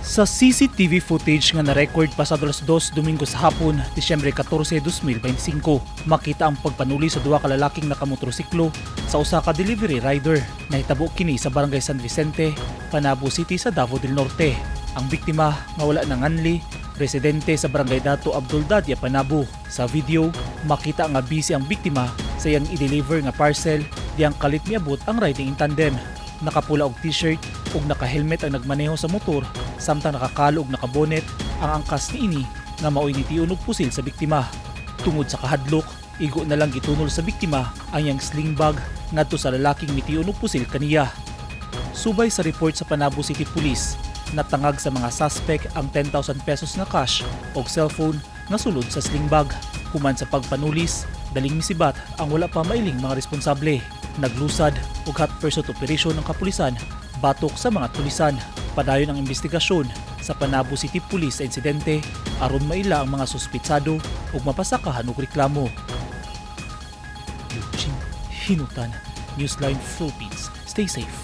Sa CCTV footage nga na-record pasado alas 2 Domingo sa hapon, Disyembre 14, 2025, makita ang pagpanuli sa duha ka lalaking nakamotorsiklo sa usa ka delivery rider. Nahitabo kini sa Barangay San Vicente, Panabo City sa Davao del Norte. Ang biktima nga wala nanganli, residente sa Barangay Dato Abdul Dadia, Panabo. Sa video, makita nga busy ang biktima sa iyang i-deliver nga parcel diyang kalit miabot ang riding in tandem. Nakapula og t-shirt ug naka-helmet ang nagmaneho sa motor, samtang nakakalo og nakabonet ang angkas niini nga maoy nitiun og pusil sa biktima. Tungod sa kahadlok, igo na lang gitunol sa biktima ang iyang sling bag ngadto sa lalaking mitiun og pusil kaniya. Subay sa report sa Panabo City Police, natangag sa mga suspect ang 10,000 pesos na cash o cellphone nga sulod sa sling bag. Human sa pagpanulis, daling misibat ang wala pa mailing mga responsable. Naglusad og hot pursuit operation ng kapulisan batok sa mga tulisan. Padayon ang investigasyon sa Panabo City Police sa insidente aron maila ang mga suspitsado ug mapasakahan og reklamo. Eugene Hinutan, Newsline Philippines. Stay safe.